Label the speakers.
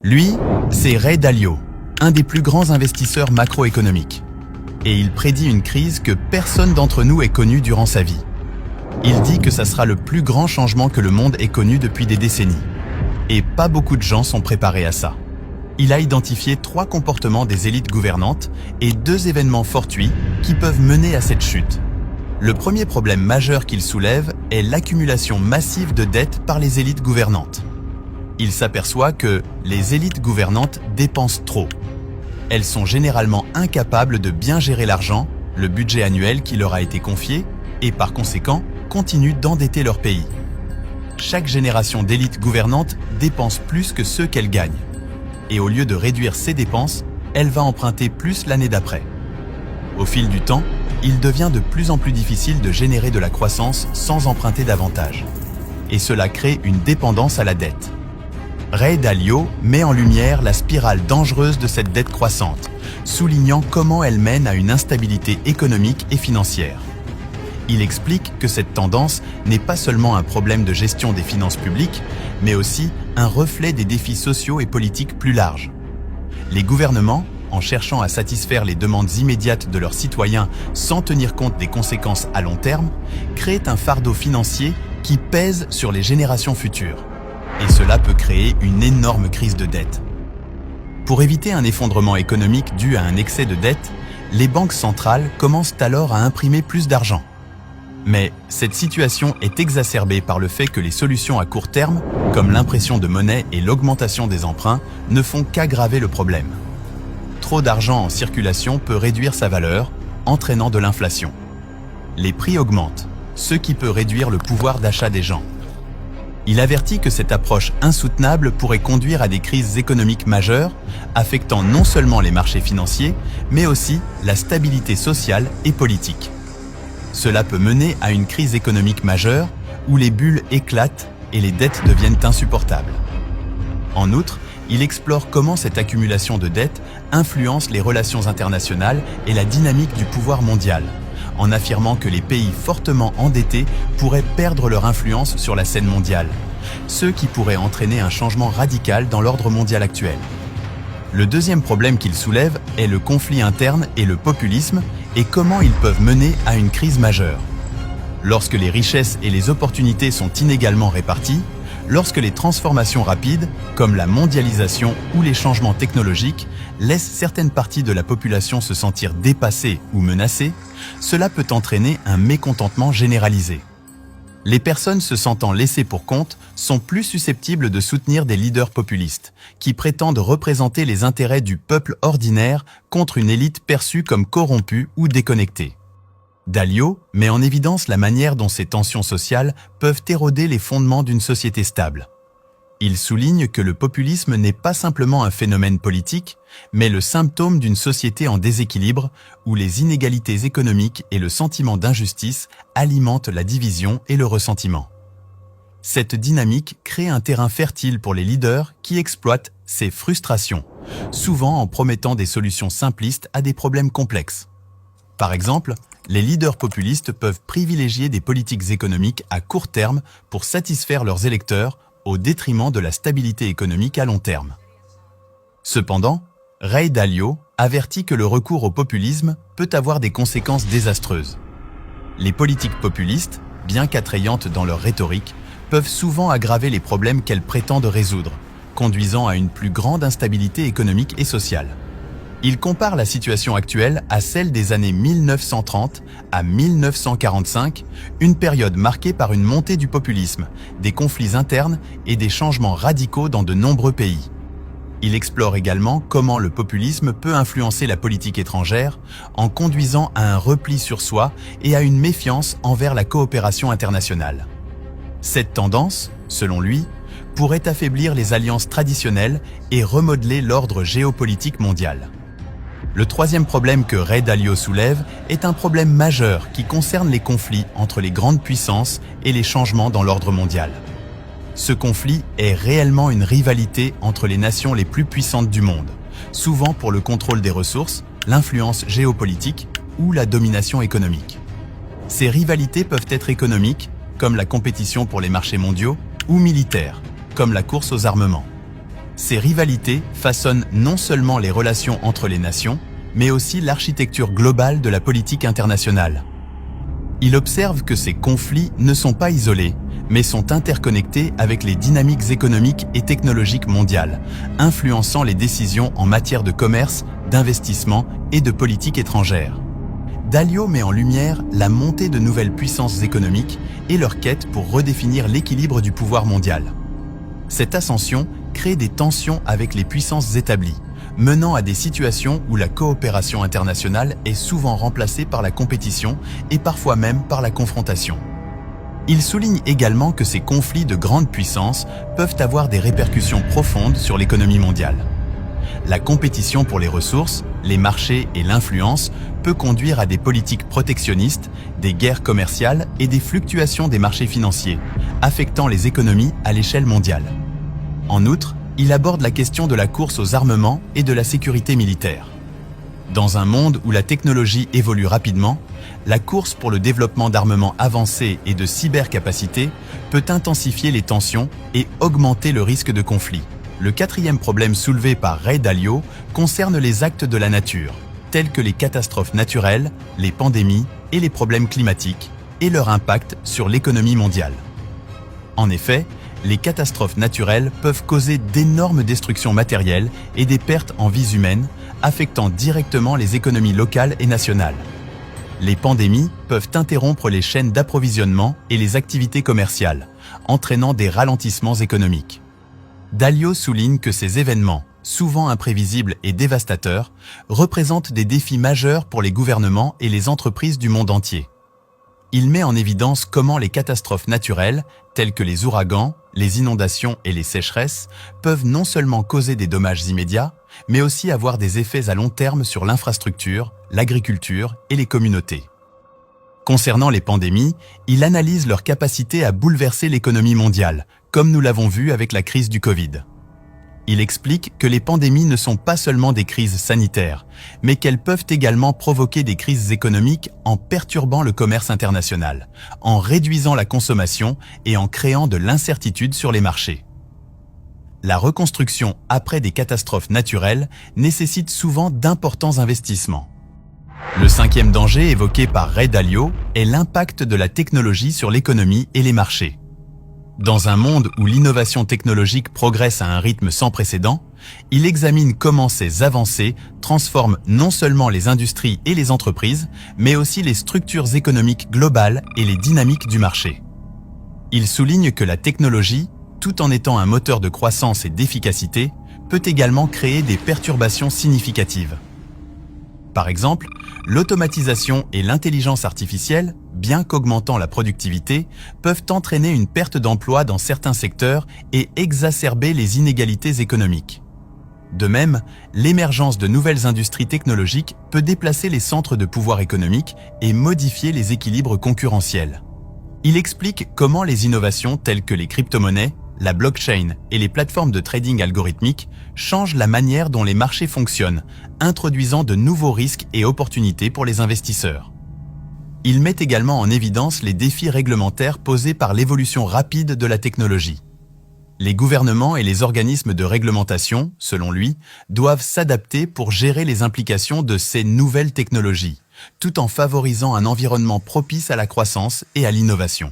Speaker 1: Lui, c'est Ray Dalio, un des plus grands investisseurs macroéconomiques. Et il prédit une crise que personne d'entre nous ait connue durant sa vie. Il dit que ça sera le plus grand changement que le monde ait connu depuis des décennies. Et pas beaucoup de gens sont préparés à ça. Il a identifié 3 comportements des élites gouvernantes et 2 événements fortuits qui peuvent mener à cette chute. Le premier problème majeur qu'il soulève est l'accumulation massive de dettes par les élites gouvernantes. Il s'aperçoit que les élites gouvernantes dépensent trop. Elles sont généralement incapables de bien gérer l'argent, le budget annuel qui leur a été confié, et par conséquent, continuent d'endetter leur pays. Chaque génération d'élites gouvernantes dépense plus que ceux qu'elle gagne. Et au lieu de réduire ses dépenses, elle va emprunter plus l'année d'après. Au fil du temps, il devient de plus en plus difficile de générer de la croissance sans emprunter davantage. Et cela crée une dépendance à la dette. Ray Dalio met en lumière la spirale dangereuse de cette dette croissante, soulignant comment elle mène à une instabilité économique et financière. Il explique que cette tendance n'est pas seulement un problème de gestion des finances publiques, mais aussi un reflet des défis sociaux et politiques plus larges. Les gouvernements, en cherchant à satisfaire les demandes immédiates de leurs citoyens sans tenir compte des conséquences à long terme, créent un fardeau financier qui pèse sur les générations futures. Et cela peut créer une énorme crise de dette. Pour éviter un effondrement économique dû à un excès de dette, les banques centrales commencent alors à imprimer plus d'argent. Mais cette situation est exacerbée par le fait que les solutions à court terme, comme l'impression de monnaie et l'augmentation des emprunts, ne font qu'aggraver le problème. Trop d'argent en circulation peut réduire sa valeur, entraînant de l'inflation. Les prix augmentent, ce qui peut réduire le pouvoir d'achat des gens. Il avertit que cette approche insoutenable pourrait conduire à des crises économiques majeures, affectant non seulement les marchés financiers, mais aussi la stabilité sociale et politique. Cela peut mener à une crise économique majeure où les bulles éclatent et les dettes deviennent insupportables. En outre, il explore comment cette accumulation de dettes influence les relations internationales et la dynamique du pouvoir mondial, en affirmant que les pays fortement endettés pourraient perdre leur influence sur la scène mondiale, ce qui pourrait entraîner un changement radical dans l'ordre mondial actuel. Le deuxième problème qu'il soulève est le conflit interne et le populisme et comment ils peuvent mener à une crise majeure. Lorsque les richesses et les opportunités sont inégalement réparties, lorsque les transformations rapides, comme la mondialisation ou les changements technologiques, laissent certaines parties de la population se sentir dépassées ou menacées, cela peut entraîner un mécontentement généralisé. Les personnes se sentant laissées pour compte sont plus susceptibles de soutenir des leaders populistes, qui prétendent représenter les intérêts du peuple ordinaire contre une élite perçue comme corrompue ou déconnectée. Dalio met en évidence la manière dont ces tensions sociales peuvent éroder les fondements d'une société stable. Il souligne que le populisme n'est pas simplement un phénomène politique, mais le symptôme d'une société en déséquilibre où les inégalités économiques et le sentiment d'injustice alimentent la division et le ressentiment. Cette dynamique crée un terrain fertile pour les leaders qui exploitent ces frustrations, souvent en promettant des solutions simplistes à des problèmes complexes. Par exemple, les leaders populistes peuvent privilégier des politiques économiques à court terme pour satisfaire leurs électeurs au détriment de la stabilité économique à long terme. Cependant, Ray Dalio avertit que le recours au populisme peut avoir des conséquences désastreuses. Les politiques populistes, bien qu'attrayantes dans leur rhétorique, peuvent souvent aggraver les problèmes qu'elles prétendent résoudre, conduisant à une plus grande instabilité économique et sociale. Il compare la situation actuelle à celle des années 1930 à 1945, une période marquée par une montée du populisme, des conflits internes et des changements radicaux dans de nombreux pays. Il explore également comment le populisme peut influencer la politique étrangère en conduisant à un repli sur soi et à une méfiance envers la coopération internationale. Cette tendance, selon lui, pourrait affaiblir les alliances traditionnelles et remodeler l'ordre géopolitique mondial. Le troisième problème que Ray Dalio soulève est un problème majeur qui concerne les conflits entre les grandes puissances et les changements dans l'ordre mondial. Ce conflit est réellement une rivalité entre les nations les plus puissantes du monde, souvent pour le contrôle des ressources, l'influence géopolitique ou la domination économique. Ces rivalités peuvent être économiques, comme la compétition pour les marchés mondiaux, ou militaires, comme la course aux armements. Ces rivalités façonnent non seulement les relations entre les nations, mais aussi l'architecture globale de la politique internationale. Il observe que ces conflits ne sont pas isolés, mais sont interconnectés avec les dynamiques économiques et technologiques mondiales, influençant les décisions en matière de commerce, d'investissement et de politique étrangère. Dalio met en lumière la montée de nouvelles puissances économiques et leur quête pour redéfinir l'équilibre du pouvoir mondial. Cette ascension crée des tensions avec les puissances établies, menant à des situations où la coopération internationale est souvent remplacée par la compétition et parfois même par la confrontation. Il souligne également que ces conflits de grandes puissances peuvent avoir des répercussions profondes sur l'économie mondiale. La compétition pour les ressources, les marchés et l'influence peut conduire à des politiques protectionnistes, des guerres commerciales et des fluctuations des marchés financiers, affectant les économies à l'échelle mondiale. En outre, il aborde la question de la course aux armements et de la sécurité militaire. Dans un monde où la technologie évolue rapidement, la course pour le développement d'armements avancés et de cybercapacités peut intensifier les tensions et augmenter le risque de conflit. Le quatrième problème soulevé par Ray Dalio concerne les actes de la nature, tels que les catastrophes naturelles, les pandémies et les problèmes climatiques, et leur impact sur l'économie mondiale. En effet, les catastrophes naturelles peuvent causer d'énormes destructions matérielles et des pertes en vies humaines, affectant directement les économies locales et nationales. Les pandémies peuvent interrompre les chaînes d'approvisionnement et les activités commerciales, entraînant des ralentissements économiques. Dalio souligne que ces événements, souvent imprévisibles et dévastateurs, représentent des défis majeurs pour les gouvernements et les entreprises du monde entier. Il met en évidence comment les catastrophes naturelles, telles que les ouragans, les inondations et les sécheresses, peuvent non seulement causer des dommages immédiats, mais aussi avoir des effets à long terme sur l'infrastructure, l'agriculture et les communautés. Concernant les pandémies, il analyse leur capacité à bouleverser l'économie mondiale, comme nous l'avons vu avec la crise du Covid. Il explique que les pandémies ne sont pas seulement des crises sanitaires, mais qu'elles peuvent également provoquer des crises économiques en perturbant le commerce international, en réduisant la consommation et en créant de l'incertitude sur les marchés. La reconstruction après des catastrophes naturelles nécessite souvent d'importants investissements. Le cinquième danger évoqué par Ray Dalio est l'impact de la technologie sur l'économie et les marchés. Dans un monde où l'innovation technologique progresse à un rythme sans précédent, il examine comment ces avancées transforment non seulement les industries et les entreprises, mais aussi les structures économiques globales et les dynamiques du marché. Il souligne que la technologie, tout en étant un moteur de croissance et d'efficacité, peut également créer des perturbations significatives. Par exemple, l'automatisation et l'intelligence artificielle, bien qu'augmentant la productivité, peuvent entraîner une perte d'emploi dans certains secteurs et exacerber les inégalités économiques. De même, l'émergence de nouvelles industries technologiques peut déplacer les centres de pouvoir économique et modifier les équilibres concurrentiels. Il explique comment les innovations telles que les crypto-monnaies, la blockchain et les plateformes de trading algorithmique changent la manière dont les marchés fonctionnent, introduisant de nouveaux risques et opportunités pour les investisseurs. Il met également en évidence les défis réglementaires posés par l'évolution rapide de la technologie. Les gouvernements et les organismes de réglementation, selon lui, doivent s'adapter pour gérer les implications de ces nouvelles technologies, tout en favorisant un environnement propice à la croissance et à l'innovation.